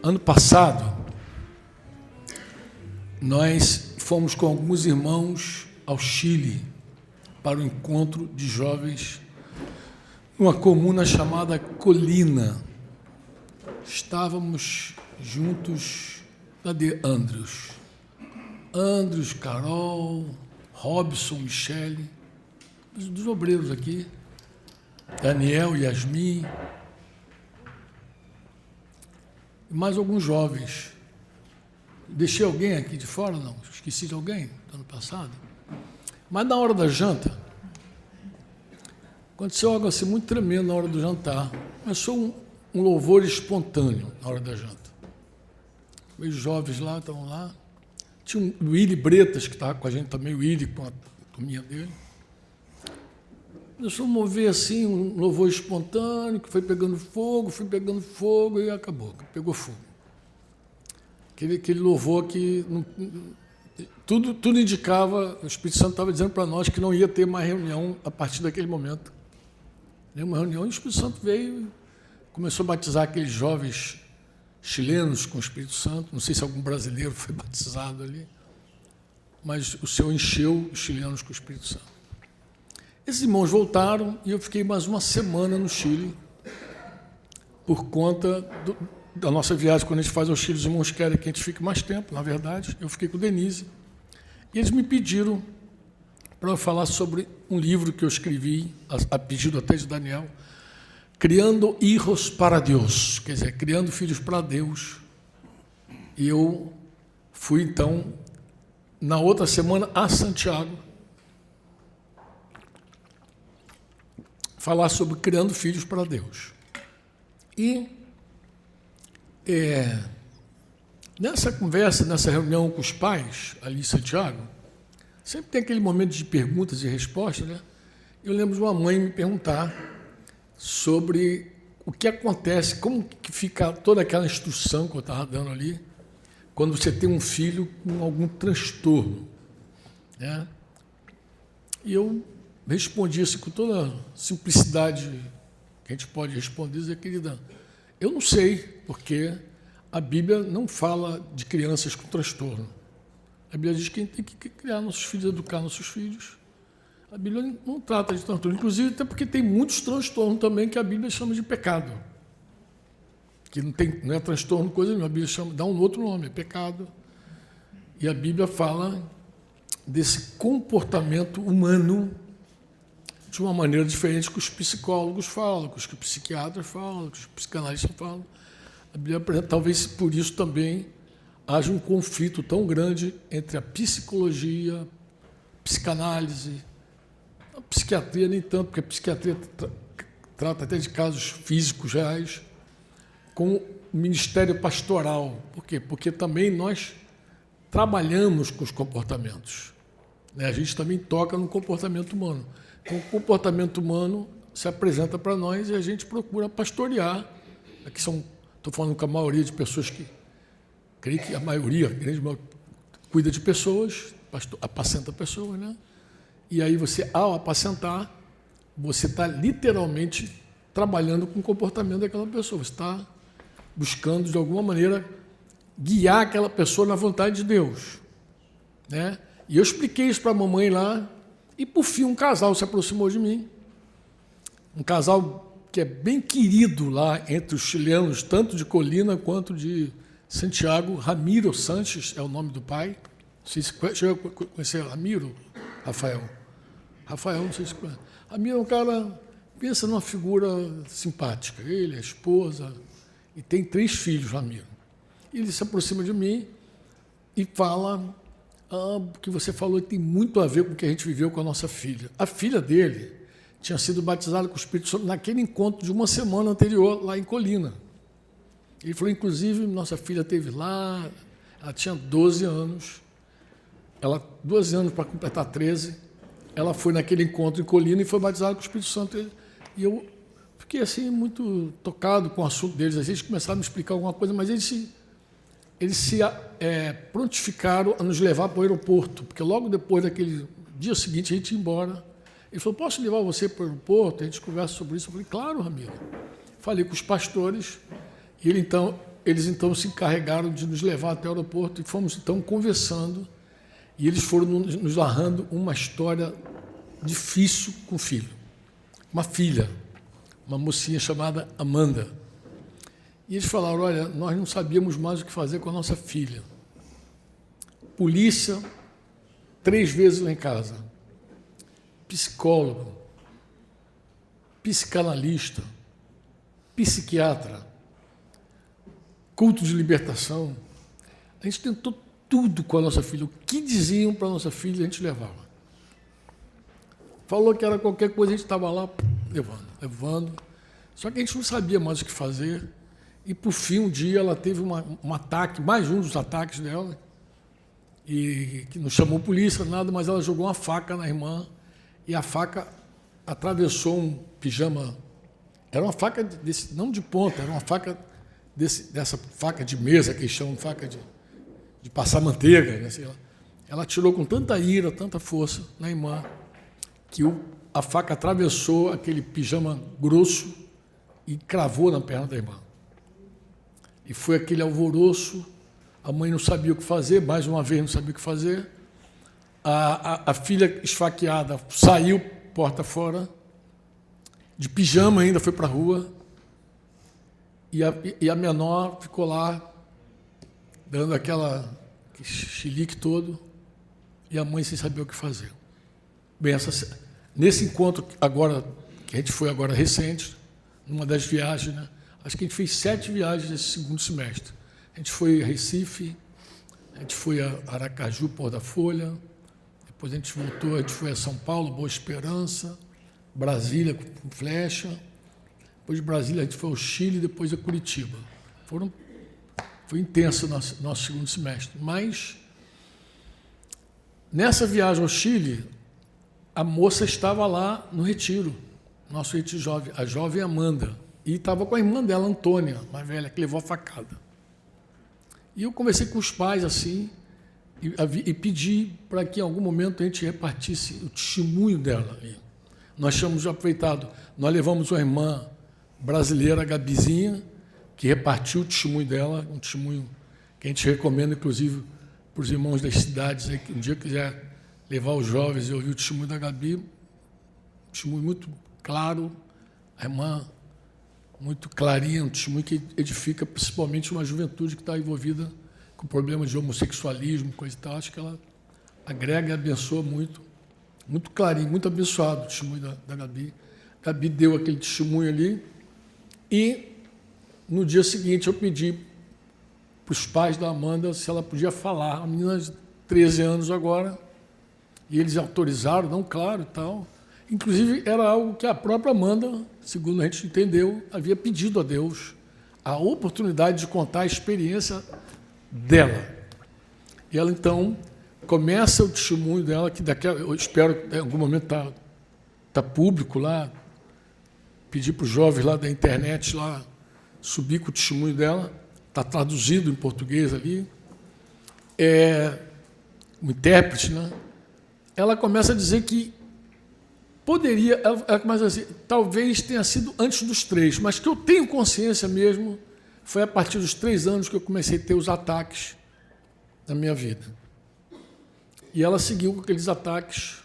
Ano passado, nós fomos com alguns irmãos ao Chile para o encontro de jovens numa comuna chamada Colina. Estávamos juntos, cadê Andrews? Andrews, Carol, Robson, Michele, dos obreiros aqui, Daniel, Yasmin, e mais alguns jovens. Deixei alguém aqui de fora? Não. Esqueci de alguém do ano passado? Mas na hora da janta, aconteceu algo assim muito tremendo na hora do jantar. Começou um louvor espontâneo na hora da janta. Os jovens lá estavam lá. Tinha o Willy Bretas, que estava com a gente também, o Willy, com a turminha dele. Começou a mover assim, um louvor espontâneo, que foi pegando fogo e acabou, pegou fogo. Aquele louvor que tudo indicava, o Espírito Santo estava dizendo para nós que não ia ter mais reunião a partir daquele momento. Nenhuma reunião, e o Espírito Santo veio e começou a batizar aqueles jovens chilenos com o Espírito Santo. Não sei se algum brasileiro foi batizado ali, mas o Senhor encheu os chilenos com o Espírito Santo. Esses irmãos voltaram e eu fiquei mais uma semana no Chile por conta da nossa viagem. Quando a gente faz ao Chile, os irmãos querem que a gente fique mais tempo, na verdade. Eu fiquei com o Denise. E eles me pediram para eu falar sobre um livro que eu escrevi, a pedido até de Daniel, Criando Hijos para Deus, quer dizer, criando filhos para Deus. E eu fui, então, na outra semana, a Santiago, falar sobre criando filhos para Deus. E nessa conversa, nessa reunião com os pais, ali em Santiago, sempre tem aquele momento de perguntas e respostas, né? Eu lembro de uma mãe me perguntar sobre o que acontece, como que fica toda aquela instrução que eu estava dando ali, quando você tem um filho com algum transtorno, né? E eu respondi assim com toda a simplicidade que a gente pode responder, dizer, querida, eu não sei, porque a Bíblia não fala de crianças com transtorno. A Bíblia diz que a gente tem que criar nossos filhos, educar nossos filhos. A Bíblia não trata de transtorno, inclusive até porque tem muitos transtornos também que a Bíblia chama de pecado. Que não é transtorno, coisa nenhuma, a Bíblia dá um outro nome, é pecado. E a Bíblia fala desse comportamento humano de uma maneira diferente que os psicólogos falam, que os psiquiatras falam, que os psicanalistas falam. A Bíblia apresenta, talvez por isso também haja um conflito tão grande entre a psicologia, a psicanálise, a psiquiatria nem tanto, porque a psiquiatria trata até de casos físicos reais, com o ministério pastoral. Por quê? Porque também nós trabalhamos com os comportamentos, né? A gente também toca no comportamento humano. Então, o comportamento humano se apresenta para nós e a gente procura pastorear. Aqui estou falando com a maioria de pessoas que, creio que a maioria, a grande maioria, cuida de pessoas, apacenta pessoas, né? E aí você, ao apacentar, você está literalmente trabalhando com o comportamento daquela pessoa. Você está buscando, de alguma maneira, guiar aquela pessoa na vontade de Deus, né? E eu expliquei isso para a mamãe lá. E, por fim, um casal se aproximou de mim, um casal que é bem querido lá entre os chilenos, tanto de Colina quanto de Santiago. Ramiro Sanches é o nome do pai. Não sei se chegou a conhecer Ramiro, Rafael. Rafael, não sei se conhece. Ramiro é um cara, pensa numa figura simpática. Ele, a esposa, e tem 3 filhos, Ramiro. Ele se aproxima de mim e fala... o que você falou tem muito a ver com o que a gente viveu com a nossa filha. A filha dele tinha sido batizada com o Espírito Santo naquele encontro de uma semana anterior, lá em Colina. Ele falou, inclusive, nossa filha esteve lá, ela tinha 12 anos, 12 anos para completar 13, ela foi naquele encontro em Colina e foi batizada com o Espírito Santo. E eu fiquei assim, muito tocado com o assunto deles. Às vezes começaram a me explicar alguma coisa, mas eles se prontificaram a nos levar para o aeroporto, porque logo depois daquele dia seguinte a gente ia embora. Ele falou, posso levar você para o aeroporto? A gente conversa sobre isso. Eu falei, claro, Ramiro. Falei com os pastores, e ele então eles então se encarregaram de nos levar até o aeroporto e fomos então conversando, e eles foram nos narrando uma história difícil com o filho. Uma filha, uma mocinha chamada Amanda. E eles falaram, olha, nós não sabíamos mais o que fazer com a nossa filha. Polícia, 3 vezes lá em casa. Psicólogo, psicanalista, psiquiatra, culto de libertação. A gente tentou tudo com a nossa filha. O que diziam para a nossa filha, a gente levava. Falou que era qualquer coisa, a gente estava lá levando. Só que a gente não sabia mais o que fazer. E, por fim, um dia ela teve um ataque, mais um dos ataques dela, e que não chamou polícia, nada, mas ela jogou uma faca na irmã, e a faca atravessou um pijama. Era uma faca, não de ponta, era uma faca dessa faca de mesa, que eles chamam faca de passar manteiga. Né, sei lá. Ela atirou com tanta ira, tanta força na irmã, que a faca atravessou aquele pijama grosso e cravou na perna da irmã. E foi aquele alvoroço, a mãe não sabia o que fazer, mais uma vez não sabia o que fazer, a filha esfaqueada saiu porta fora, de pijama ainda foi para a rua, e a menor ficou lá, dando aquele chilique todo, e a mãe sem saber o que fazer. Bem, nesse encontro agora, que a gente foi agora recente, numa das viagens, né? Acho que a gente fez 7 viagens nesse segundo semestre. A gente foi a Recife, a gente foi a Aracaju, Pôr da Folha, depois a gente voltou, a gente foi a São Paulo, Boa Esperança, Brasília com Flecha, depois de Brasília a gente foi ao Chile, depois a Curitiba. Foi intenso o nosso segundo semestre. Mas, nessa viagem ao Chile, a moça estava lá no retiro, nosso retiro jovem, a jovem Amanda. E estava com a irmã dela, Antônia, mais velha, que levou a facada. E eu conversei com os pais assim, e pedi para que em algum momento a gente repartisse o testemunho dela ali. Nós tínhamos aproveitado, nós levamos uma irmã brasileira, a Gabizinha, que repartiu o testemunho dela, um testemunho que a gente recomenda, inclusive, para os irmãos das cidades, aí, que um dia quiser levar os jovens e ouvir o testemunho da Gabi, um testemunho muito claro, a irmã muito clarinha, um testemunho que edifica principalmente uma juventude que está envolvida com problemas de homossexualismo, coisa e tal. Acho que ela agrega e abençoa muito, muito clarinho, muito abençoado o testemunho da Gabi. A Gabi deu aquele testemunho ali e, no dia seguinte, eu pedi para os pais da Amanda se ela podia falar. A menina de 13 anos agora, e eles autorizaram, não, claro e tal. Inclusive, era algo que a própria Amanda, segundo a gente entendeu, havia pedido a Deus, a oportunidade de contar a experiência dela. E ela, então, começa o testemunho dela, que eu espero que em algum momento tá público lá, pedir para os jovens lá da internet lá subir com o testemunho dela, está traduzido em português ali, o intérprete, né? Ela começa a dizer que poderia, ela começa a dizer, talvez tenha sido antes dos 3, mas que eu tenho consciência mesmo, foi a partir dos 3 anos que eu comecei a ter os ataques na minha vida. E ela seguiu com aqueles ataques,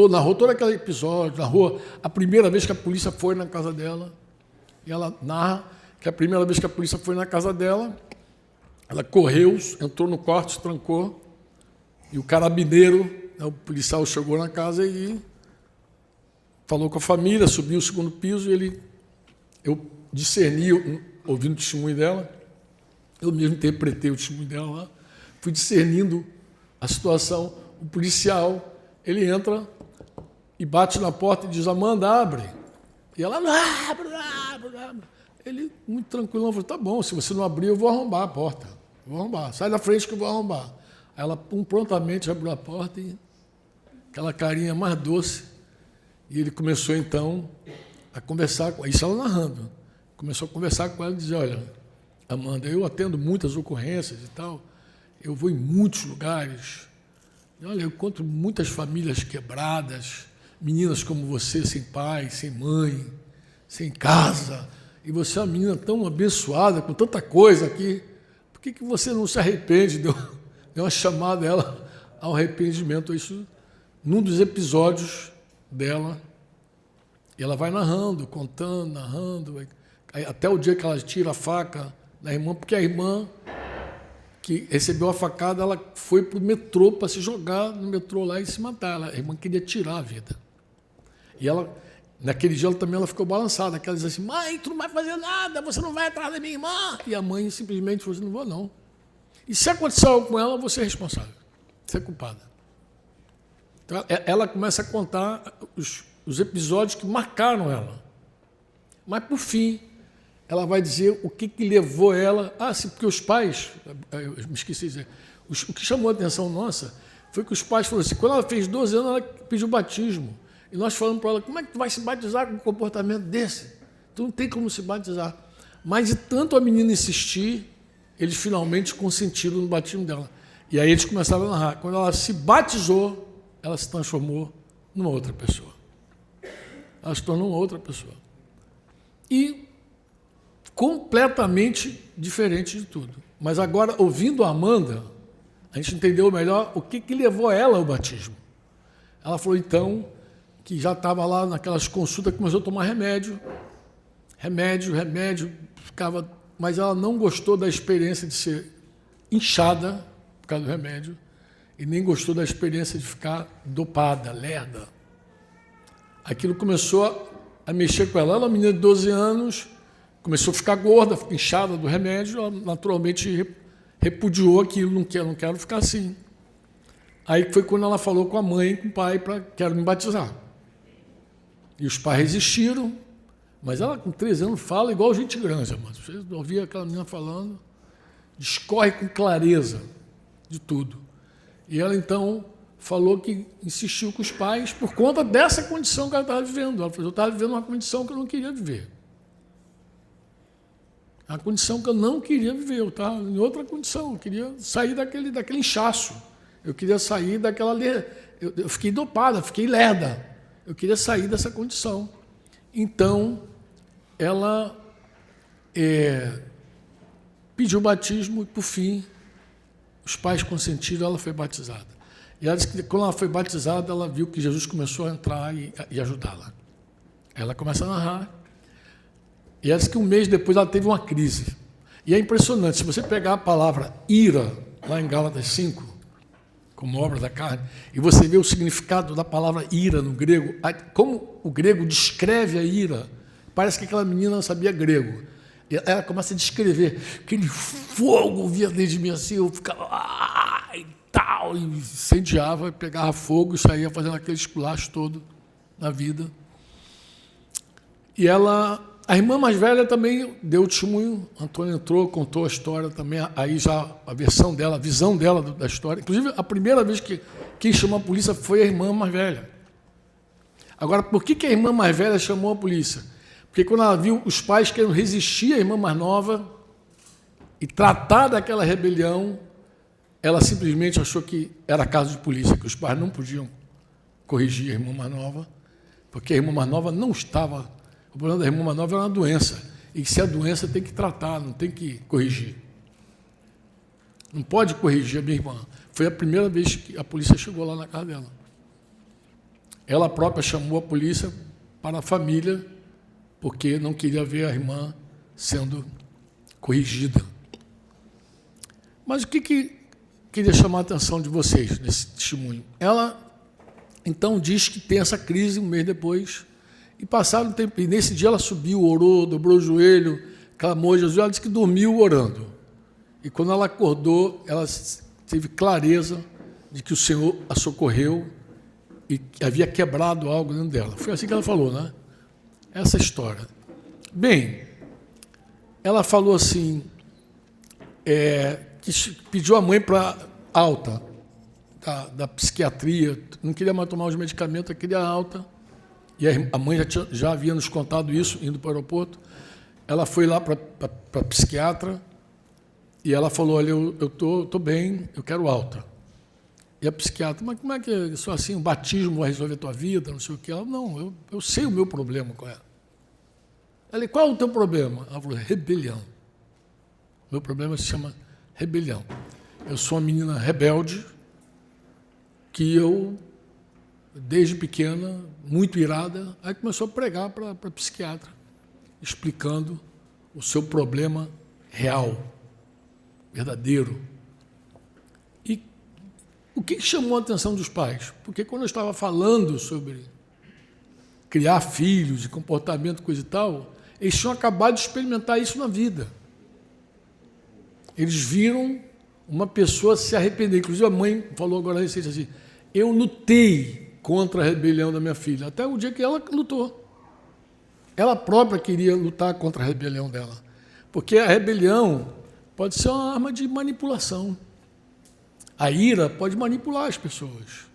narrou todo aquele episódio, narrou a primeira vez que a polícia foi na casa dela, e ela narra que a primeira vez que a polícia foi na casa dela, ela correu, entrou no quarto, se trancou, e o carabineiro, o policial chegou na casa e falou com a família, subiu o 2º piso, e eu discerni, ouvindo o testemunho dela, eu mesmo interpretei o testemunho dela lá, fui discernindo a situação. O policial, ele entra e bate na porta e diz, Amanda, abre. E ela, abre. Ele, muito tranquilo, falou, tá bom, se você não abrir, eu vou arrombar a porta. Vou arrombar, sai da frente que eu vou arrombar. Aí ela prontamente abriu a porta e aquela carinha mais doce. E ele começou, então, a conversar com ela. Isso ela narrando. Começou a conversar com ela e dizer, olha, Amanda, eu atendo muitas ocorrências e tal, eu vou em muitos lugares, e, olha, eu encontro muitas famílias quebradas, meninas como você, sem pai, sem mãe, sem casa, e você é uma menina tão abençoada, com tanta coisa aqui, por que você não se arrepende? Deu uma chamada ela ao arrependimento. Isso num dos episódios dela. E ela vai narrando, contando, narrando, até o dia que ela tira a faca da irmã, porque a irmã que recebeu a facada, ela foi para o metrô para se jogar no metrô lá e se matar. A irmã queria tirar a vida. E ela, naquele dia, ela ficou balançada. Ela dizia assim: mãe, tu não vai fazer nada, você não vai atrás da minha irmã. E a mãe simplesmente falou assim: não vou não. E se acontecer algo com ela, você é responsável, você é culpada. Então, ela começa a contar os episódios que marcaram ela. Mas, por fim, ela vai dizer o que levou ela... sim, porque os pais... Eu me esqueci de dizer. O que chamou a atenção nossa foi que os pais falaram assim, quando ela fez 12 anos, ela pediu batismo. E nós falamos para ela, como é que tu vai se batizar com um comportamento desse? Tu não tem como se batizar. Mas, de tanto a menina insistir, eles finalmente consentiram no batismo dela. E aí eles começaram a narrar. Quando ela se batizou, ela se transformou numa outra pessoa. Ela se tornou uma outra pessoa. E completamente diferente de tudo. Mas agora, ouvindo a Amanda, a gente entendeu melhor o que levou ela ao batismo. Ela falou, então, que já estava lá naquelas consultas, começou a tomar remédio, ficava... Mas ela não gostou da experiência de ser inchada por causa do remédio e nem gostou da experiência de ficar dopada, lerda. Aquilo começou a mexer com ela. Ela, uma menina de 12 anos, começou a ficar gorda, inchada do remédio, ela naturalmente repudiou aquilo, não quero ficar assim. Aí foi quando ela falou com a mãe e com o pai para quero me batizar. E os pais resistiram, mas ela com 13 anos fala igual gente grande, mas você ouvia aquela menina falando, discorre com clareza de tudo. E ela então falou que insistiu com os pais por conta dessa condição que ela estava vivendo. Ela falou, eu estava vivendo uma condição que eu não queria viver. A condição que eu não queria viver, eu estava em outra condição, eu queria sair daquele inchaço, eu queria sair daquela... Eu fiquei dopada, fiquei lerda, eu queria sair dessa condição. Então, ela pediu batismo e, por fim, os pais consentiram, ela foi batizada. E ela disse que quando ela foi batizada, ela viu que Jesus começou a entrar e ajudá-la. Ela começa a narrar. E ela disse que um mês depois ela teve uma crise. E é impressionante, se você pegar a palavra ira, lá em Gálatas 5, como obra da carne, e você vê o significado da palavra ira no grego, como o grego descreve a ira, parece que aquela menina não sabia grego. E ela começa a descrever aquele fogo via dentro de mim assim, eu ficava e tal, e incendiava, pegava fogo e saía fazendo aquele esculacho todo na vida. E ela... A irmã mais velha também deu testemunho, Antônio entrou, contou a história também, aí já a versão dela, a visão dela da história. Inclusive, a primeira vez que quem chamou a polícia foi a irmã mais velha. Agora, por que a irmã mais velha chamou a polícia? Porque quando ela viu os pais querendo resistir à irmã mais nova e tratar daquela rebelião, ela simplesmente achou que era caso de polícia, que os pais não podiam corrigir a irmã mais nova, porque a irmã mais nova não estava... O problema da irmã mais nova é uma doença. E se a doença tem que tratar, não tem que corrigir. Não pode corrigir a minha irmã. Foi a primeira vez que a polícia chegou lá na casa dela. Ela própria chamou a polícia para a família, porque não queria ver a irmã sendo corrigida. Mas o que queria chamar a atenção de vocês nesse testemunho? Ela, então, diz que tem essa crise um mês depois. E passaram um tempo, e nesse dia ela subiu, orou, dobrou o joelho, clamou a Jesus, ela disse que dormiu orando. E quando ela acordou, ela teve clareza de que o Senhor a socorreu e havia quebrado algo dentro dela. Foi assim que ela falou, né? Essa história. Bem, ela falou assim, que pediu a mãe para alta da psiquiatria, não queria mais tomar os medicamentos, ela queria alta. E a mãe já havia nos contado isso, indo para o aeroporto. Ela foi lá para a psiquiatra e ela falou, olha, eu estou bem, eu quero alta. E a psiquiatra, mas como é que só assim, um batismo vai resolver a tua vida, não sei o que. Ela, não, eu sei o meu problema com ela. Falei, qual é o teu problema? Ela falou, rebelião. Meu problema se chama rebelião. Eu sou uma menina rebelde, que eu, desde pequena, muito irada, aí começou a pregar para psiquiatra, explicando o seu problema real, verdadeiro. E o que chamou a atenção dos pais? Porque quando eu estava falando sobre criar filhos e comportamento, coisa e tal, eles tinham acabado de experimentar isso na vida. Eles viram uma pessoa se arrepender. Inclusive, a mãe falou agora recente assim, eu lutei contra a rebelião da minha filha, até o dia que ela lutou. Ela própria queria lutar contra a rebelião dela. Porque a rebelião pode ser uma arma de manipulação. A ira pode manipular as pessoas.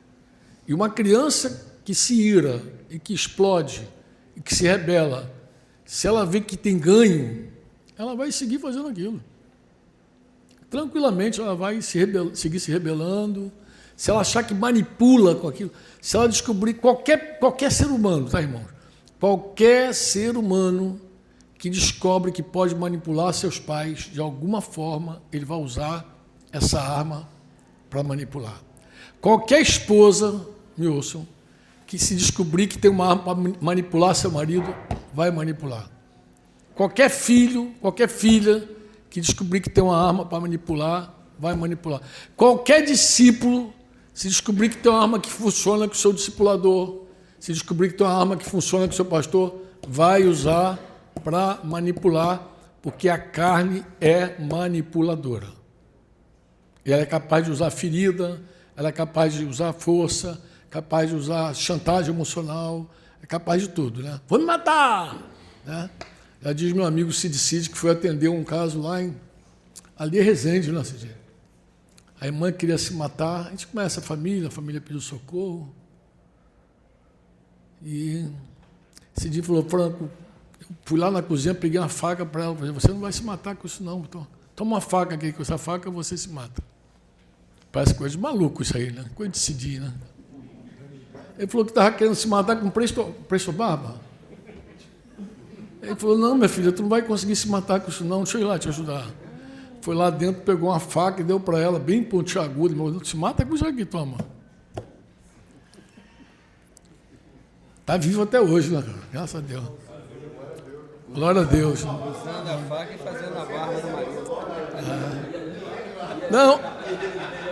E uma criança que se ira e que explode e que se rebela, se ela vê que tem ganho, ela vai seguir fazendo aquilo. Tranquilamente ela vai seguir se rebelando. Se ela achar que manipula com aquilo, se ela descobrir qualquer ser humano, tá, irmãos? Qualquer ser humano que descobre que pode manipular seus pais, de alguma forma, ele vai usar essa arma para manipular. Qualquer esposa, me ouçam, que se descobrir que tem uma arma para manipular seu marido, vai manipular. Qualquer filho, qualquer filha que descobrir que tem uma arma para manipular, vai manipular. Qualquer discípulo, se descobrir que tem uma arma que funciona com o seu discipulador, se descobrir que tem uma arma que funciona com o seu pastor, vai usar para manipular, porque a carne é manipuladora. E ela é capaz de usar ferida, ela é capaz de usar força, capaz de usar chantagem emocional, é capaz de tudo, né? Vou me matar! Né? Já diz meu amigo Cid, que foi atender um caso lá ali em Resende, né, Cid? A irmã queria se matar, a gente conhece a família pediu socorro. E Cid falou, Franco, eu fui lá na cozinha, peguei uma faca para ela, falei, você não vai se matar com isso não, então, toma uma faca aqui, com essa faca você se mata. Parece coisa de maluco isso aí, né? Coisa de Cid, né? Ele falou que estava querendo se matar com preço barba. Ele falou, não, minha filha, tu não vai conseguir se matar com isso não, deixa eu ir lá te ajudar. Foi lá dentro, pegou uma faca e deu para ela, bem pontiaguda, mas se mata com isso aqui, toma. Está vivo até hoje, né, cara? Graças a Deus. Glória a Deus. Usando a faca e fazendo a barba do marido.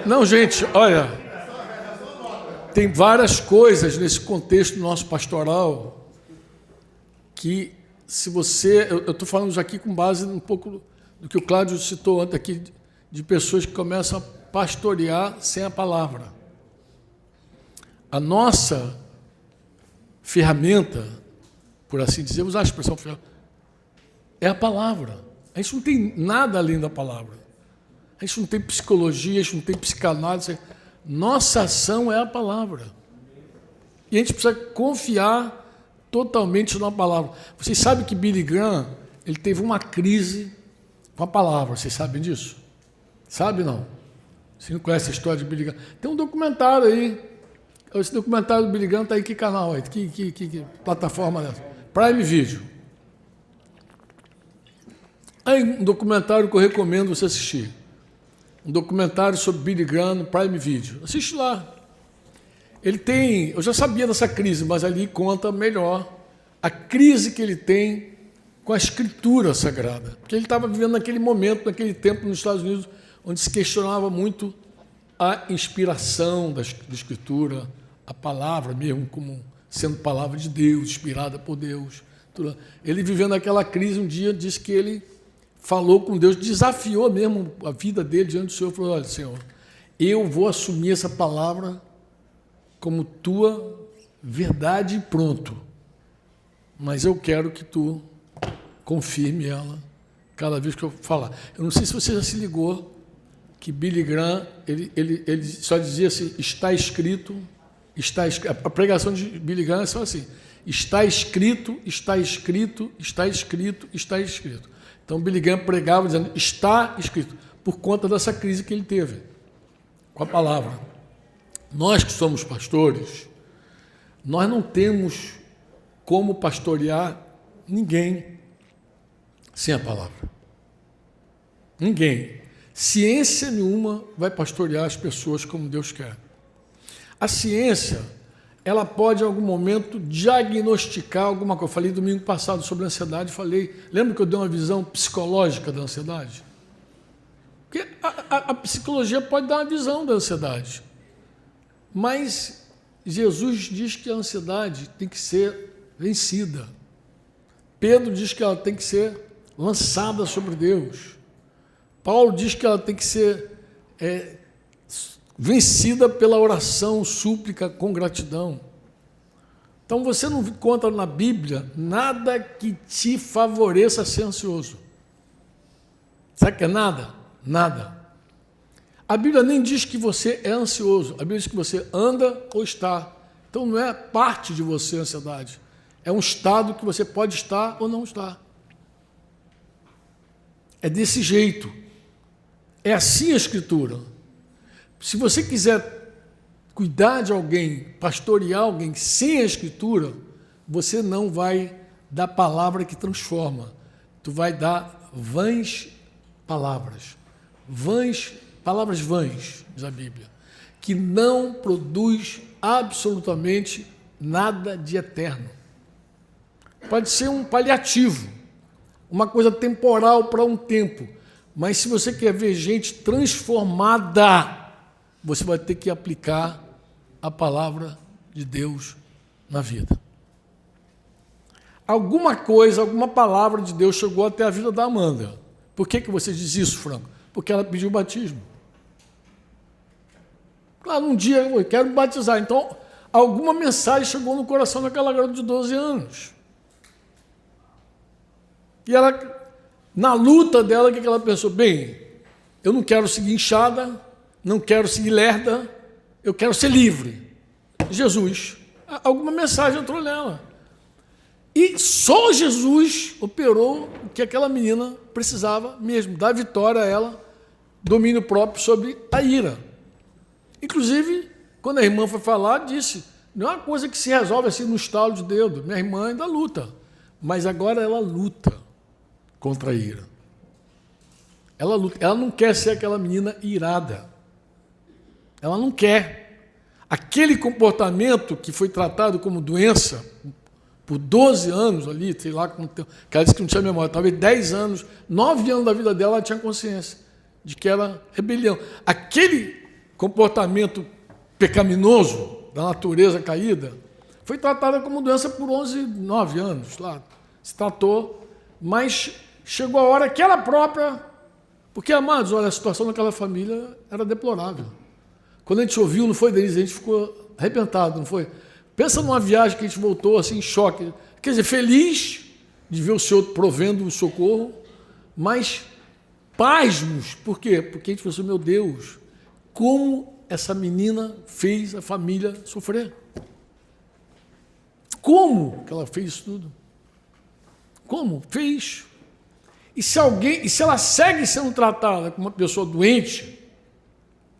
Não, gente, olha, tem várias coisas nesse contexto nosso pastoral que, se você... Eu estou falando isso aqui com base um pouco do que o Cláudio citou antes aqui, de pessoas que começam a pastorear sem a palavra. A nossa ferramenta, por assim dizer, usar a expressão ferramenta, é a palavra. A gente não tem nada além da palavra. A gente não tem psicologia, a gente não tem psicanálise. Nossa ação é a palavra. E a gente precisa confiar totalmente na palavra. Vocês sabem que Billy Graham, ele teve uma crise com a palavra. Vocês sabem disso? Sabe, não? Você não conhece a história de Billy Graham? Tem um documentário aí. Esse documentário do Billy Graham está aí, que canal aí? Que plataforma é essa? Prime Video. Aí um documentário que eu recomendo você assistir. Um documentário sobre Billy Graham no Prime Video. Assiste lá. Ele tem... Eu já sabia dessa crise, mas ali conta melhor a crise que ele tem com a Escritura Sagrada. Porque ele estava vivendo naquele momento, naquele tempo nos Estados Unidos, onde se questionava muito a inspiração da Escritura, a palavra mesmo como sendo palavra de Deus, inspirada por Deus. Ele vivendo aquela crise, um dia disse que ele falou com Deus, desafiou mesmo a vida dele diante do Senhor, falou, olha, Senhor, eu vou assumir essa palavra como tua verdade e pronto, mas eu quero que tu confirme ela cada vez que eu falar. Eu não sei se você já se ligou que Billy Graham, ele só dizia assim, está escrito, a pregação de Billy Graham é só assim, está escrito, está escrito, está escrito, está escrito. Então, Billy Graham pregava dizendo, está escrito, por conta dessa crise que ele teve com a palavra. Nós que somos pastores, nós não temos como pastorear ninguém. sem a palavra. Ninguém. Ciência nenhuma vai pastorear as pessoas como Deus quer. A ciência, ela pode, em algum momento, diagnosticar alguma coisa. Eu falei domingo passado sobre a ansiedade, lembra que eu dei uma visão psicológica da ansiedade? Porque a psicologia pode dar uma visão da ansiedade. Mas Jesus diz que a ansiedade tem que ser vencida. Pedro diz que ela tem que ser lançada sobre Deus. Paulo diz que ela tem que ser vencida pela oração, súplica, com gratidão. Então você não encontra na Bíblia nada que te favoreça a ser ansioso. Sabe o que é nada? Nada. A Bíblia nem diz que você é ansioso, a Bíblia diz que você anda ou está. Então não é parte de você a ansiedade, é um estado que você pode estar ou não estar. É desse jeito. É assim a Escritura. Se você quiser cuidar de alguém, pastorear alguém sem a Escritura, você não vai dar palavra que transforma. Tu vai dar vãs palavras. Palavras vãs, diz a Bíblia, que não produz absolutamente nada de eterno. Pode ser um paliativo, uma coisa temporal para um tempo, mas se você quer ver gente transformada, você vai ter que aplicar a palavra de Deus na vida. Alguma coisa, alguma palavra de Deus chegou até a vida da Amanda. Por que você diz isso, Franco? Porque ela pediu batismo. Claro, um dia eu quero me batizar. Então, alguma mensagem chegou no coração daquela garota de 12 anos. E ela, na luta dela, o que ela pensou? Bem, eu não quero seguir inchada, não quero seguir lerda, eu quero ser livre. Jesus. Alguma mensagem entrou nela. E só Jesus operou o que aquela menina precisava mesmo, dar vitória a ela, domínio próprio sobre a ira. Inclusive, quando a irmã foi falar, disse, não é uma coisa que se resolve assim no estalo de dedo, minha irmã ainda luta, mas agora ela luta contra a ira. Ela luta, ela não quer ser aquela menina irada. Ela não quer. Aquele comportamento que foi tratado como doença por 12 anos ali, sei lá, que ela disse que não tinha memória, talvez 10 anos, 9 anos da vida dela, ela tinha consciência de que era rebelião. Aquele comportamento pecaminoso da natureza caída foi tratado como doença por 9 anos, lá, se tratou, mas chegou a hora que ela própria, porque, amados, olha, a situação daquela família era deplorável. Quando a gente ouviu, não foi, Denise, a gente ficou arrebentado, não foi? Pensa numa viagem que a gente voltou assim em choque, quer dizer, feliz de ver o Senhor provendo o socorro, mas pasmos. Por quê? Porque a gente pensou, meu Deus, como essa menina fez a família sofrer? Como que ela fez isso tudo? Como? Fez. E se ela segue sendo tratada como uma pessoa doente,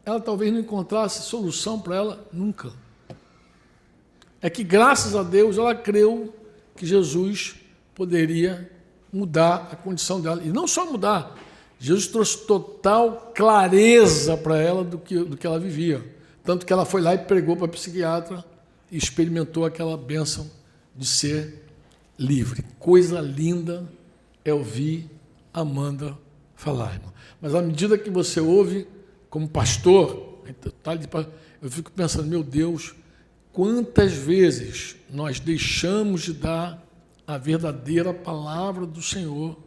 ela talvez não encontrasse solução para ela nunca. É que, graças a Deus, ela creu que Jesus poderia mudar a condição dela. E não só mudar, Jesus trouxe total clareza para ela do que ela vivia. Tanto que ela foi lá e pregou para a psiquiatra e experimentou aquela bênção de ser livre. Coisa linda é ouvir Amanda falar, irmão. Mas à medida que você ouve, como pastor, eu fico pensando, meu Deus, quantas vezes nós deixamos de dar a verdadeira palavra do Senhor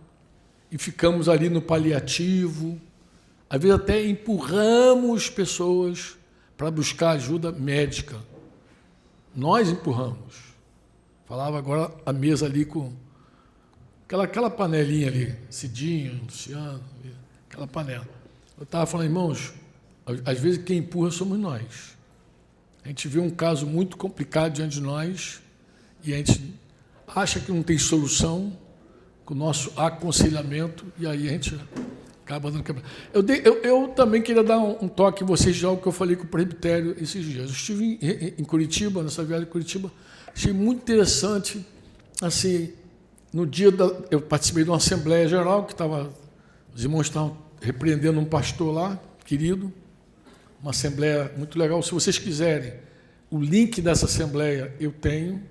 e ficamos ali no paliativo, às vezes até empurramos pessoas para buscar ajuda médica. Nós empurramos. Falava agora a mesa ali com aquela panelinha ali, Cidinho, Luciano, aquela panela. Eu estava falando, irmãos, às vezes quem empurra somos nós. A gente vê um caso muito complicado diante de nós e a gente acha que não tem solução com o nosso aconselhamento e aí a gente acaba dando quebra. Eu também queria dar um toque em vocês de algo que eu falei com o presbitério esses dias. Eu estive em Curitiba, nessa viagem de Curitiba, achei muito interessante assim, no dia eu participei de uma Assembleia Geral, que os irmãos estavam repreendendo um pastor lá, querido, uma Assembleia muito legal. Se vocês quiserem, o link dessa Assembleia eu tenho,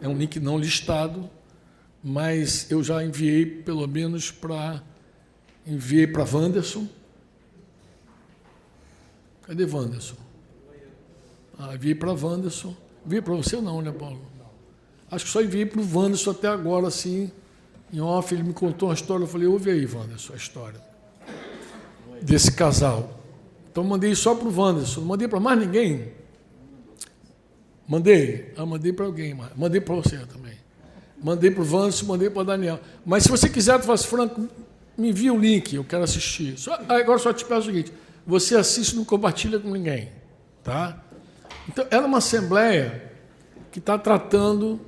é um link não listado, mas eu já enviei pelo menos enviei para Wanderson. Cadê Wanderson? Enviei para Wanderson. Enviei para você não, né, Paulo? Acho que só enviei para o Wanderson até agora, assim, em off. Ele me contou uma história, eu falei, ouve aí, Wanderson, a história desse casal. Então, mandei só para o Wanderson, não mandei para mais ninguém. Mandei para alguém, mandei para você também. Mandei para o Wanderson, mandei para o Daniel. Mas se você quiser, tu faz, Franco, me envia o link, eu quero assistir. Agora só te peço o seguinte, você assiste e não compartilha com ninguém, tá? Então, era uma assembleia que está tratando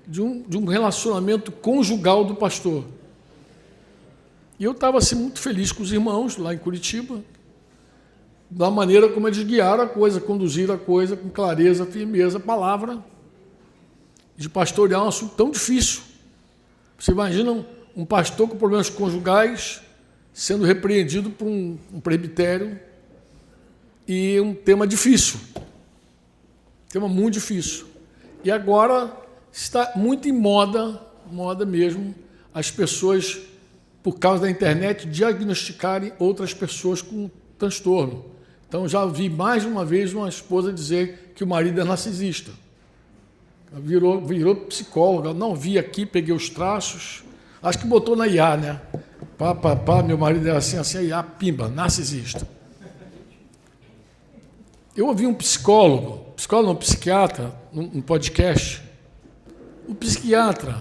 de um relacionamento conjugal do pastor. E eu estava assim, muito feliz com os irmãos lá em Curitiba, da maneira como eles guiaram a coisa, conduziram a coisa com clareza, firmeza, palavra, de pastorear um assunto tão difícil. Você imagina um pastor com problemas conjugais sendo repreendido por um presbitério e um tema difícil, tema muito difícil. E agora está muito em moda mesmo, as pessoas, por causa da internet, diagnosticarem outras pessoas com transtorno. Então, já vi mais de uma vez uma esposa dizer que o marido é narcisista. Virou psicóloga. Não, vi aqui, peguei os traços. Acho que botou na IA, né? Meu marido é assim, a IA, pimba, narcisista. Eu ouvi um psiquiatra, num podcast. O psiquiatra,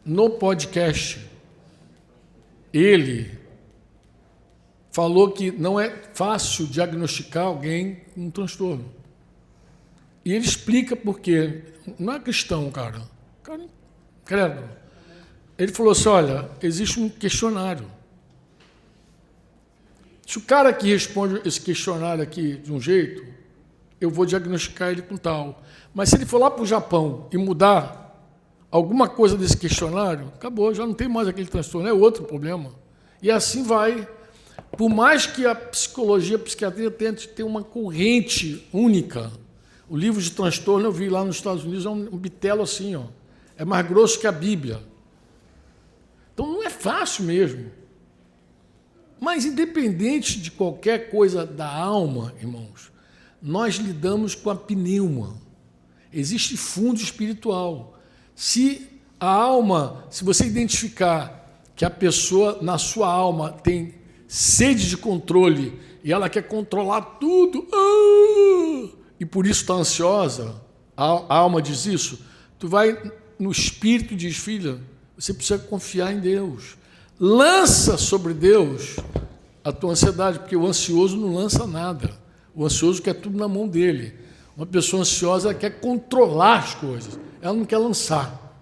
no podcast, ele falou que não é fácil diagnosticar alguém com um transtorno. E ele explica por quê. Não é cristão, cara. Credo. Ele falou assim, olha, existe um questionário. Se o cara aqui responde esse questionário aqui de um jeito, eu vou diagnosticar ele com tal. Mas se ele for lá para o Japão e mudar alguma coisa desse questionário, acabou, já não tem mais aquele transtorno, é outro problema. E assim vai. Por mais que a psicologia, a psiquiatria tente ter uma corrente única, o livro de transtorno eu vi lá nos Estados Unidos, é um bitelo assim, ó, é mais grosso que a Bíblia. Então não é fácil mesmo. Mas independente de qualquer coisa da alma, irmãos, nós lidamos com a pneuma. Existe fundo espiritual. Se a alma, se você identificar que a pessoa na sua alma tem sede de controle e ela quer controlar tudo, e por isso está ansiosa, a alma diz isso, tu vai no espírito e diz, filha, você precisa confiar em Deus. Lança sobre Deus a tua ansiedade, porque o ansioso não lança nada. O ansioso quer tudo na mão dele. Uma pessoa ansiosa ela quer controlar as coisas, ela não quer lançar.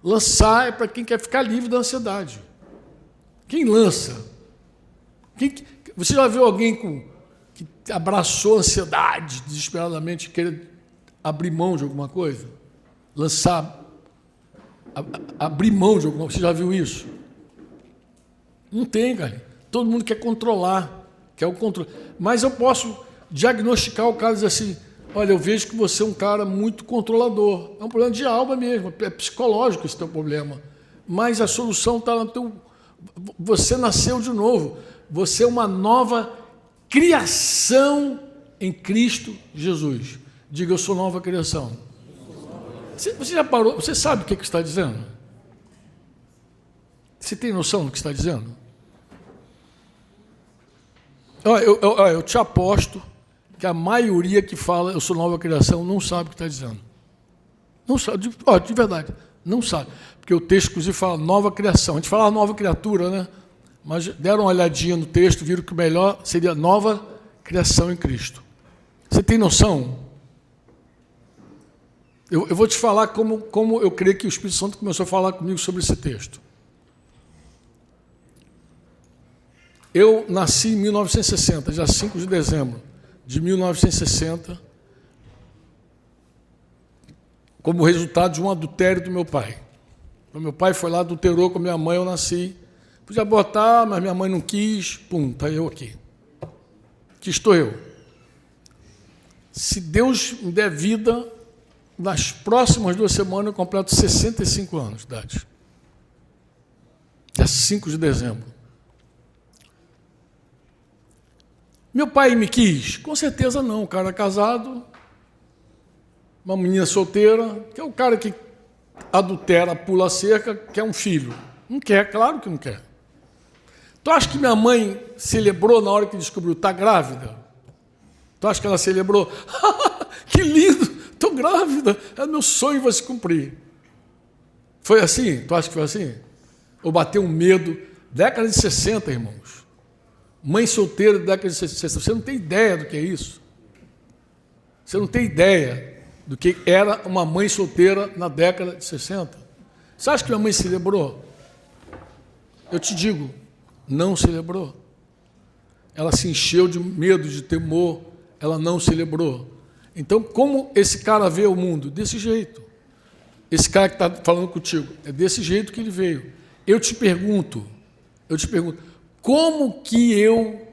Lançar é para quem quer ficar livre da ansiedade. Quem lança? Você já viu alguém que abraçou a ansiedade desesperadamente, querer abrir mão de alguma coisa? Lançar, abrir mão de alguma coisa. Você já viu isso? Não tem, cara. Todo mundo quer controlar, quer o controle. Mas eu posso diagnosticar o cara e dizer assim, olha, eu vejo que você é um cara muito controlador. É um problema de alma mesmo, é psicológico esse teu problema. Mas a solução está no teu... Você nasceu de novo. Você é uma nova criação em Cristo Jesus. Diga, eu sou nova criação. Você já parou? Você sabe o que está dizendo? Você tem noção do que está dizendo? Eu te aposto que a maioria que fala eu sou nova criação não sabe o que está dizendo. Não sabe, de verdade, não sabe. Porque o texto, inclusive, fala nova criação. A gente fala nova criatura, né? Mas deram uma olhadinha no texto, viram que o melhor seria nova criação em Cristo. Você tem noção? Eu vou te falar como eu creio que o Espírito Santo começou a falar comigo sobre esse texto. Eu nasci em 1960, dia 5 de dezembro de 1960, como resultado de um adultério do meu pai. Meu pai foi lá, adulterou com minha mãe, eu nasci. Podia abortar, mas minha mãe não quis. Pum, está eu aqui. Aqui estou eu. Se Deus me der vida, nas próximas 2 semanas eu completo 65 anos de idade. Dia 5 de dezembro. Meu pai me quis? Com certeza não. O cara casado, uma menina solteira, que é o cara que adultera, pula a cerca, quer um filho. Não quer, claro que não quer. Tu acha que minha mãe celebrou na hora que descobriu, está grávida? Tu acha que ela celebrou? Que lindo, estou grávida, é meu sonho, vai se cumprir. Foi assim? Tu acha que foi assim? Ou bateu um medo? Década de 60, irmãos. Mãe solteira da década de 60. Você não tem ideia do que é isso. Você não tem ideia do que era uma mãe solteira na década de 60. Você acha que minha mãe celebrou? Eu te digo, não celebrou. Ela se encheu de medo, de temor, ela não celebrou. Então, como esse cara vê o mundo? Desse jeito. Esse cara que está falando contigo, é desse jeito que ele veio. Eu te pergunto, como que eu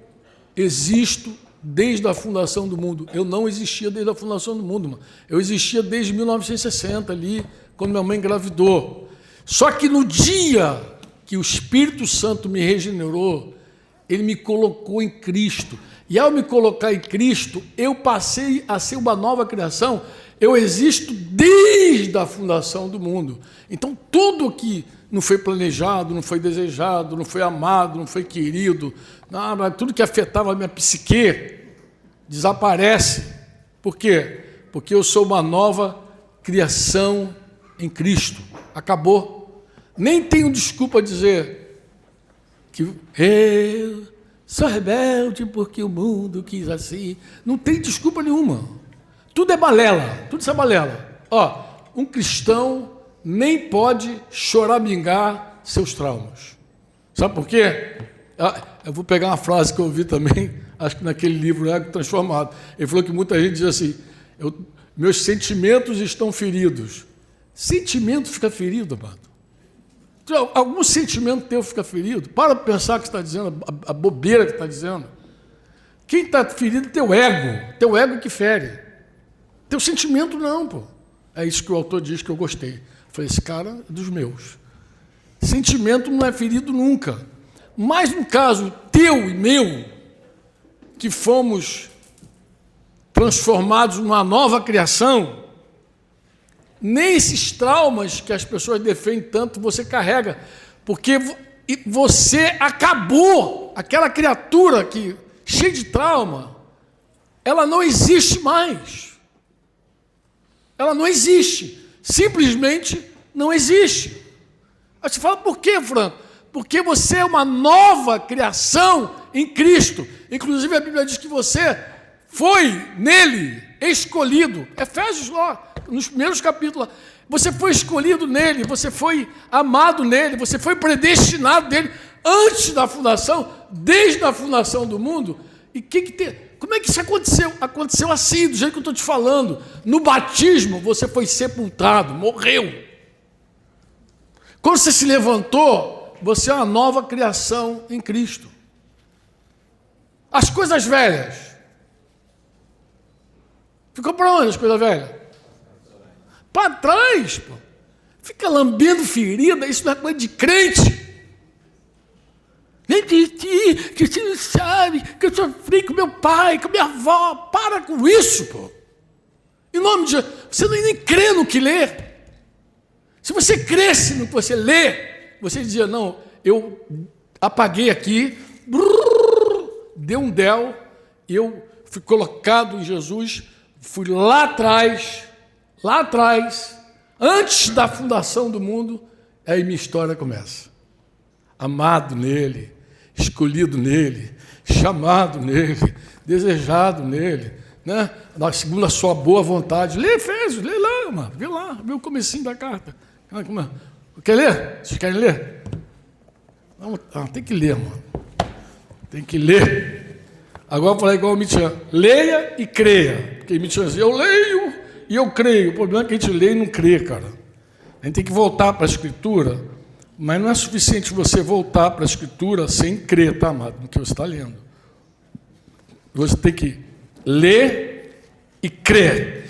existo desde a fundação do mundo? Eu não existia desde a fundação do mundo, mano. Eu existia desde 1960 ali, quando minha mãe engravidou. Só que no dia que o Espírito Santo me regenerou, ele me colocou em Cristo. E ao me colocar em Cristo, eu passei a ser uma nova criação. Eu existo desde a fundação do mundo. Então, tudo que não foi planejado, não foi desejado, não foi amado, não foi querido, nada, tudo que afetava a minha psique desaparece. Por quê? Porque eu sou uma nova criação em Cristo. Acabou. Nem tenho desculpa dizer que eu sou rebelde porque o mundo quis assim. Não tem desculpa nenhuma. Tudo é balela, tudo isso é balela. Ó, um cristão nem pode choramingar seus traumas. Sabe por quê? Eu vou pegar uma frase que eu ouvi também, acho que naquele livro, Ego Transformado. Ele falou que muita gente diz assim, meus sentimentos estão feridos. Sentimento fica ferido, amado. Algum sentimento teu fica ferido? Para de pensar que está dizendo, a bobeira que está dizendo. Quem está ferido é teu ego que fere. Teu sentimento não, pô. É isso que o autor diz que eu gostei. Eu falei, esse cara é dos meus. Sentimento não é ferido nunca. Mas no caso teu e meu, que fomos transformados numa nova criação, nem esses traumas que as pessoas defendem tanto você carrega, porque você acabou, aquela criatura que cheia de trauma, ela não existe mais. Ela não existe, simplesmente não existe. Aí você fala, por quê, Franco? Porque você é uma nova criação em Cristo. Inclusive a Bíblia diz que você foi nele escolhido. Efésios lá, nos primeiros capítulos, você foi escolhido nele, você foi amado nele, você foi predestinado nele antes da fundação, desde a fundação do mundo. E como é que isso aconteceu? Aconteceu assim, do jeito que eu estou te falando. No batismo, você foi sepultado, morreu. Quando você se levantou, você é uma nova criação em Cristo. As coisas velhas. Ficou para onde as coisas velhas? Para trás, pô. Fica lambendo ferida, isso não é coisa de crente. Nem de ti, que você não sabe, que eu sofri com meu pai, com minha avó. Para com isso, pô. Em nome de Jesus, você nem crê no que lê. Se você cresce no que você lê, você dizia, não, eu apaguei aqui, deu um del, eu fui colocado em Jesus, fui lá atrás, antes da fundação do mundo, aí minha história começa. Amado nele, escolhido nele, chamado nele, desejado nele, né? Segundo a sua boa vontade. Lê Efésios, lê lá, mano, vê o comecinho da carta. Quer ler? Vocês querem ler? Não, tem que ler, mano. Tem que ler. Agora eu vou falar igual o Mitian. Leia e creia. Porque Mitian diz, eu leio e eu creio. O problema é que a gente lê e não crê, cara. A gente tem que voltar para a Escritura, mas não é suficiente você voltar para a Escritura sem crer, tá, amado, no que você está lendo. Você tem que ler e crer.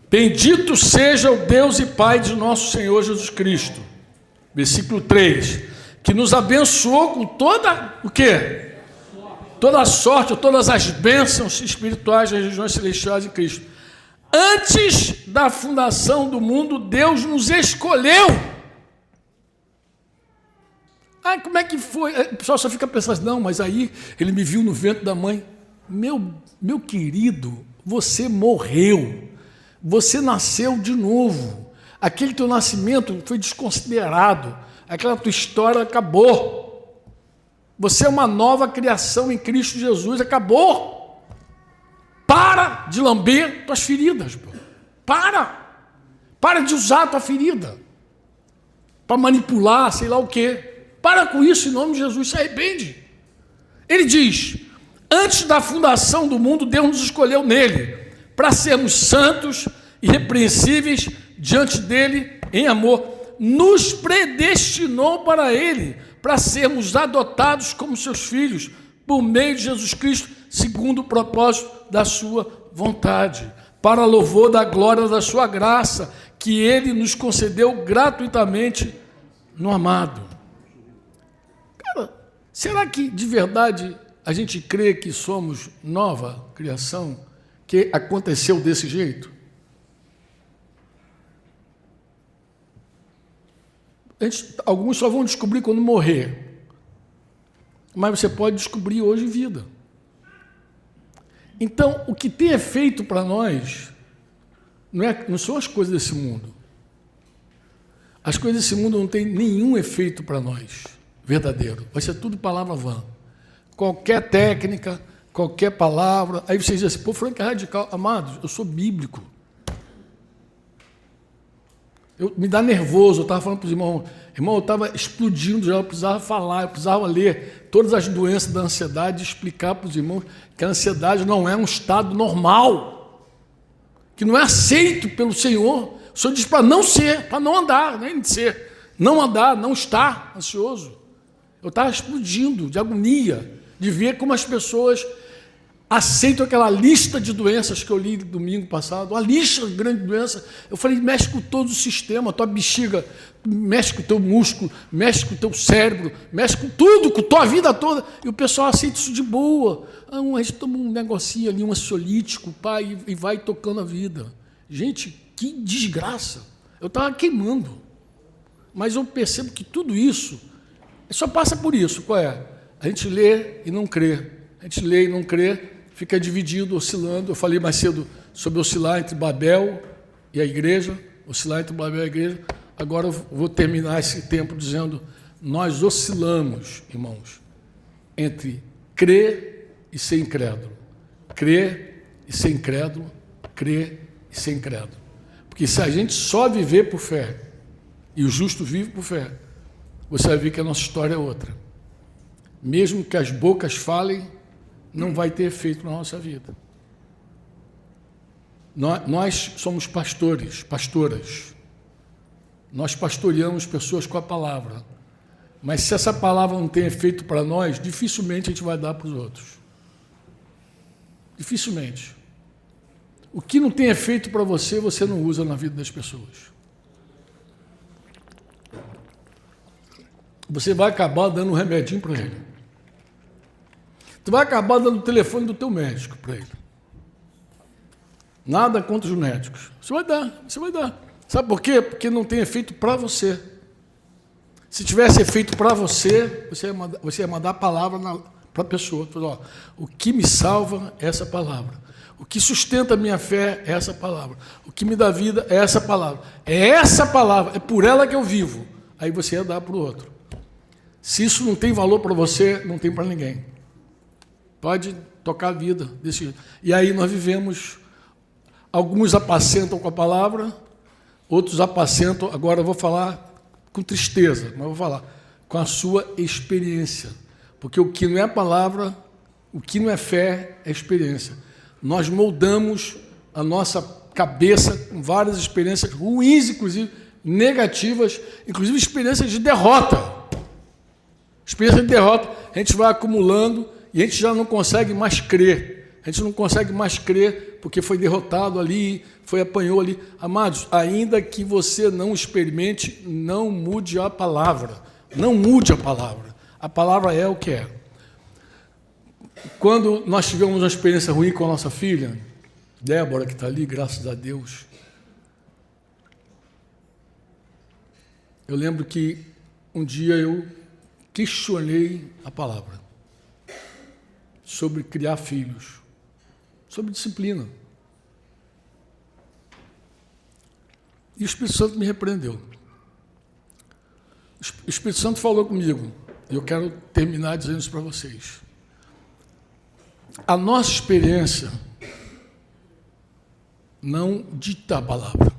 Bendito seja o Deus e Pai de nosso Senhor Jesus Cristo. Versículo 3. Que nos abençoou com toda o quê? Toda a sorte, todas as bênçãos espirituais das regiões celestiais em Cristo. Antes da fundação do mundo, Deus nos escolheu. Ah, como é que foi? O pessoal só fica pensando, não, mas aí ele me viu no ventre da mãe. Meu querido, você morreu. Você nasceu de novo. Aquele teu nascimento foi desconsiderado. Aquela tua história acabou. Você é uma nova criação em Cristo Jesus. Acabou. Para de lamber tuas feridas. Pô. Para de usar a tua ferida para manipular, sei lá o quê. Para com isso em nome de Jesus. Se arrepende. Ele diz, antes da fundação do mundo, Deus nos escolheu nele para sermos santos, irrepreensíveis diante dele em amor. Nos predestinou para ele, para sermos adotados como seus filhos, por meio de Jesus Cristo, segundo o propósito da sua vontade, para louvor da glória da sua graça, que ele nos concedeu gratuitamente no amado. Cara, será que de verdade a gente crê que somos nova criação, que aconteceu desse jeito? Alguns só vão descobrir quando morrer, mas você pode descobrir hoje em vida. Então, o que tem efeito para nós não são as coisas desse mundo. As coisas desse mundo não têm nenhum efeito para nós, verdadeiro. Vai ser tudo palavra vã. Qualquer técnica, qualquer palavra. Aí vocês dizem assim, pô, Frank é radical. Amados, eu sou bíblico. Me dá nervoso, eu estava falando para os irmãos, eu estava explodindo já, eu precisava falar, eu precisava ler todas as doenças da ansiedade e explicar para os irmãos que a ansiedade não é um estado normal, que não é aceito pelo Senhor. O Senhor diz para não ser, para não andar, nem de ser, não andar, não estar ansioso. Eu estava explodindo de agonia, de ver como as pessoas aceitam aquela lista de doenças que eu li domingo passado, uma lista de grandes doenças. Eu falei, mexe com todo o sistema, tua bexiga, mexe com o teu músculo, mexe com o teu cérebro, mexe com tudo, com tua vida toda. E o pessoal aceita isso de boa. A gente toma um negocinho ali, um ansiolítico, pai, e vai tocando a vida. Gente, que desgraça. Eu estava queimando. Mas eu percebo que tudo isso só passa por isso. Qual é? A gente lê e não crê. A gente lê e não crê, fica dividido, oscilando. Eu falei mais cedo sobre oscilar entre Babel e a igreja, oscilar entre Babel e a igreja. Agora eu vou terminar esse tempo dizendo, nós oscilamos, irmãos, entre crer e ser incrédulo. Crer e ser incrédulo, crer e ser incrédulo. Porque se a gente só viver por fé, e o justo vive por fé, você vai ver que a nossa história é outra. Mesmo que as bocas falem, não vai ter efeito na nossa vida. Nós somos pastores, pastoras. Nós pastoreamos pessoas com a palavra. Mas se essa palavra não tem efeito para nós, dificilmente a gente vai dar para os outros. Dificilmente. O que não tem efeito para você, você não usa na vida das pessoas. Você vai acabar dando um remedinho para ele. Tu vai acabar dando o telefone do teu médico para ele. Nada contra os médicos. Você vai dar. Sabe por quê? Porque não tem efeito para você. Se tivesse efeito para você, você ia mandar a palavra para a pessoa. Ó, o que me salva é essa palavra. O que sustenta a minha fé é essa palavra. O que me dá vida é essa palavra. É essa palavra, é por ela que eu vivo. Aí você ia dar para o outro. Se isso não tem valor para você, não tem para ninguém. Pode tocar a vida desse jeito. E aí nós vivemos, alguns apacentam com a palavra, outros apacentam, agora eu vou falar com tristeza, mas vou falar com a sua experiência. Porque o que não é palavra, o que não é fé, é experiência. Nós moldamos a nossa cabeça com várias experiências ruins, inclusive, negativas, inclusive experiências de derrota. Experiência de derrota, a gente vai acumulando e a gente já não consegue mais crer. A gente não consegue mais crer porque foi derrotado ali, apanhou ali. Amados, ainda que você não experimente, não mude a palavra. Não mude a palavra. A palavra é o que é. Quando nós tivemos uma experiência ruim com a nossa filha, Débora, que está ali, graças a Deus, eu lembro que um dia eu questionei a palavra sobre criar filhos, sobre disciplina. E o Espírito Santo me repreendeu. O Espírito Santo falou comigo, e eu quero terminar dizendo isso para vocês. A nossa experiência não dita a palavra,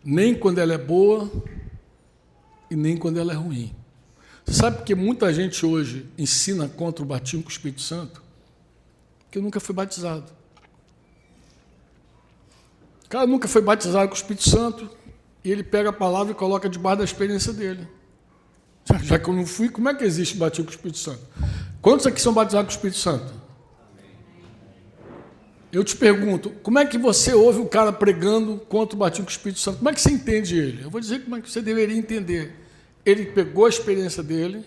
nem quando ela é boa e nem quando ela é ruim. Você sabe porque muita gente hoje ensina contra o batismo com o Espírito Santo? Porque nunca foi batizado. O cara nunca foi batizado com o Espírito Santo e ele pega a palavra e coloca debaixo da experiência dele. Já que eu não fui, como é que existe batismo com o Espírito Santo? Quantos aqui são batizados com o Espírito Santo? Eu te pergunto, como é que você ouve o cara pregando contra o batismo com o Espírito Santo? Como é que você entende ele? Eu vou dizer como é que você deveria entender. Ele pegou a experiência dele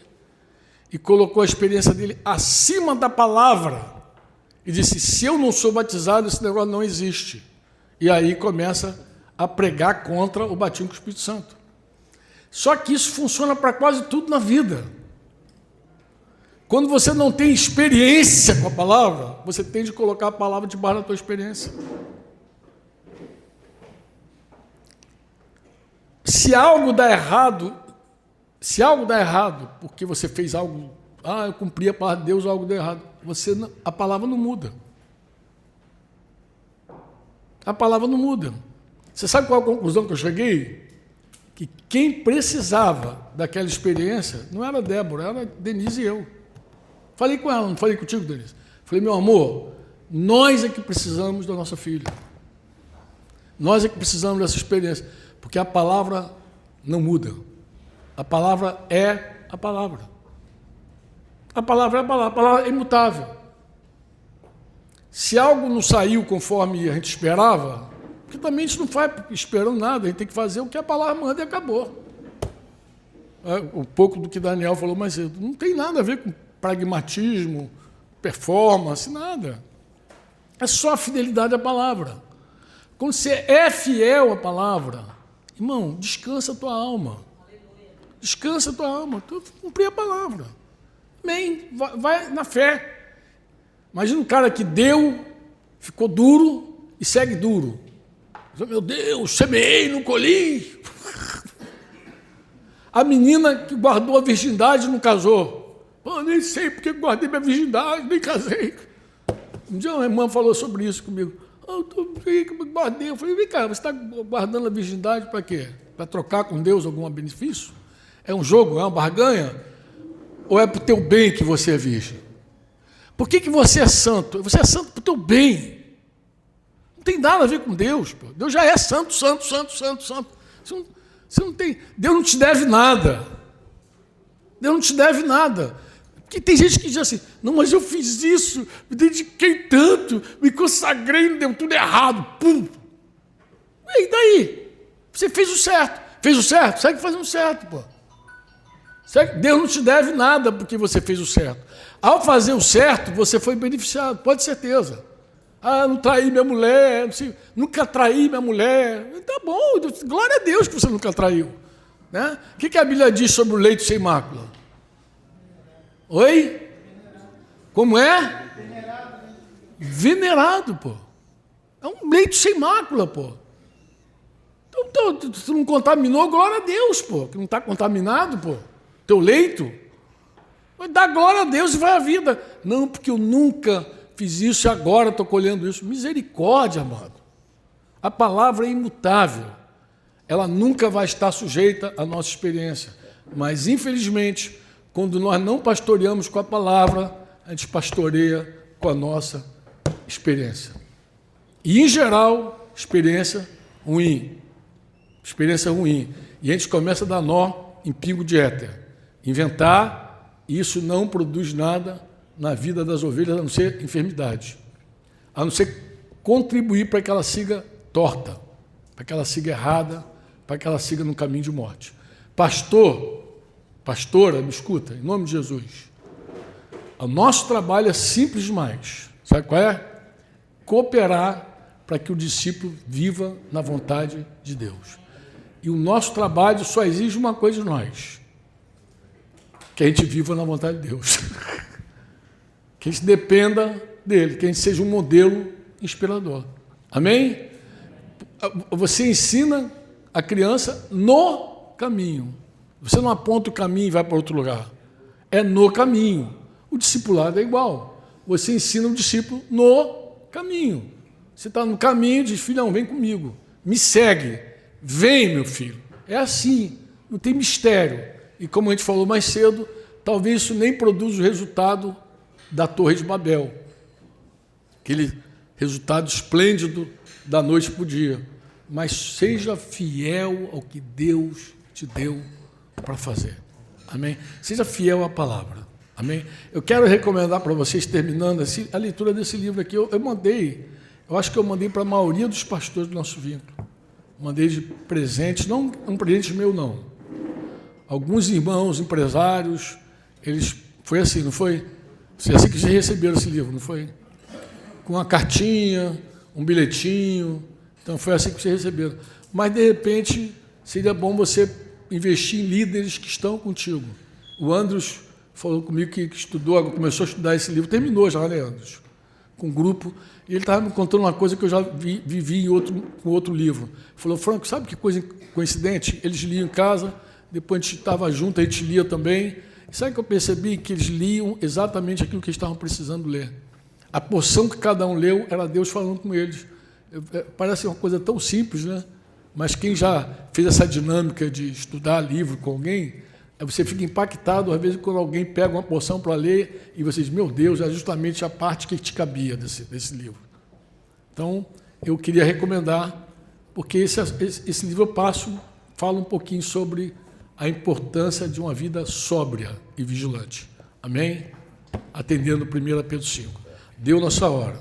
e colocou a experiência dele acima da palavra e disse, se eu não sou batizado, esse negócio não existe. E aí começa a pregar contra o batismo com o Espírito Santo. Só que isso funciona para quase tudo na vida. Quando você não tem experiência com a palavra, você tende a colocar a palavra debaixo da tua experiência. Se algo dá errado porque você fez algo, eu cumpri a palavra de Deus, algo deu errado, a palavra não muda. A palavra não muda. Você sabe qual é a conclusão que eu cheguei? Que quem precisava daquela experiência não era Débora, era Denise e eu. Falei com ela, não falei contigo, Denise? Falei, meu amor, nós é que precisamos da nossa filha. Nós é que precisamos dessa experiência. Porque a palavra não muda. A palavra é a palavra. A palavra é a palavra é imutável. Se algo não saiu conforme a gente esperava, porque também a gente não faz esperando nada, a gente tem que fazer o que a palavra manda e acabou. Um pouco do que Daniel falou mais cedo. Não tem nada a ver com pragmatismo, performance, nada. É só a fidelidade à palavra. Quando você é fiel à palavra, irmão, descansa a tua alma. Descansa a tua alma. Tu cumprir a palavra. Amém. Vai na fé. Imagina um cara que deu, ficou duro e segue duro. Meu Deus, semeei, não colhi. A menina que guardou a virgindade não casou. Pô, nem sei porque guardei minha virgindade, nem casei. Um dia uma irmã falou sobre isso comigo. Eu guardei. Eu falei, vem cá, você está guardando a virgindade para quê? Para trocar com Deus algum benefício? É um jogo, é uma barganha? Ou é para o teu bem que você é virgem? Por que você é santo? Você é santo para o teu bem. Não tem nada a ver com Deus. Pô. Deus já é santo, santo, santo, santo, santo. Você não tem, Deus não te deve nada. Deus não te deve nada. Porque tem gente que diz assim, não, mas eu fiz isso, me dediquei tanto, me consagrei, não deu tudo errado. Pum. E daí? Você fez o certo. Fez o certo? Segue fazendo o certo, pô. Deus não te deve nada porque você fez o certo. Ao fazer o certo, você foi beneficiado, pode ter certeza. Não traí minha mulher, nunca traí minha mulher. Tá bom, glória a Deus que você nunca traiu. Né? O que a Bíblia diz sobre o leito sem mácula? Oi? Como é? Venerado, pô. É um leito sem mácula, pô. Então, tu não contaminou, glória a Deus, pô. Que não está contaminado, pô. Teu leito. Vai dar glória a Deus e vai à vida. Não, porque eu nunca fiz isso e agora estou colhendo isso. Misericórdia, amado. A palavra é imutável. Ela nunca vai estar sujeita à nossa experiência. Mas, infelizmente, quando nós não pastoreamos com a palavra, a gente pastoreia com a nossa experiência. E, em geral, experiência ruim. experiência ruim. E a gente começa a dar nó em pingo de éter. Inventar, e isso não produz nada na vida das ovelhas, a não ser enfermidade. A não ser contribuir para que ela siga torta, para que ela siga errada, para que ela siga no caminho de morte. Pastora, me escuta, em nome de Jesus. O nosso trabalho é simples demais. Sabe qual é? Cooperar para que o discípulo viva na vontade de Deus. E o nosso trabalho só exige uma coisa de nós: que a gente viva na vontade de Deus. Que a gente dependa dele, que a gente seja um modelo inspirador. Amém? Você ensina a criança no caminho. Você não aponta o caminho e vai para outro lugar. É no caminho. O discipulado é igual. Você ensina o discípulo no caminho. Você está no caminho e diz: filhão, vem comigo, me segue, vem, meu filho. É assim, não tem mistério. E como a gente falou mais cedo, talvez isso nem produza o resultado da Torre de Babel. Aquele resultado esplêndido da noite para o dia. Mas seja fiel ao que Deus te deu para fazer. Amém? Seja fiel à palavra. Amém? Eu quero recomendar para vocês, terminando assim, a leitura desse livro aqui. Eu acho que eu mandei para a maioria dos pastores do nosso vínculo. Mandei de presentes, não um presente meu, não. Alguns irmãos, empresários, foi assim, não foi? Foi assim que vocês receberam esse livro, não foi? Com uma cartinha, um bilhetinho. Então, foi assim que vocês receberam. Mas, de repente, seria bom você investir em líderes que estão contigo. O Andros falou comigo que estudou, começou a estudar esse livro, terminou já, né, Andros? Com um grupo, e ele estava me contando uma coisa que eu já vivi com outro livro. Ele falou: Franco, sabe que coisa coincidente? Eles liam em casa, depois a gente estava junto, a gente lia também. E sabe que eu percebi? Que eles liam exatamente aquilo que eles estavam precisando ler. A porção que cada um leu era Deus falando com eles. Parece uma coisa tão simples, né? Mas quem já fez essa dinâmica de estudar livro com alguém, você fica impactado, às vezes, quando alguém pega uma porção para ler e você diz: meu Deus, é justamente a parte que te cabia desse livro. Então, eu queria recomendar, porque esse livro fala um pouquinho sobre a importância de uma vida sóbria e vigilante. Amém? Atendendo 1 Pedro 5. Deu nossa hora.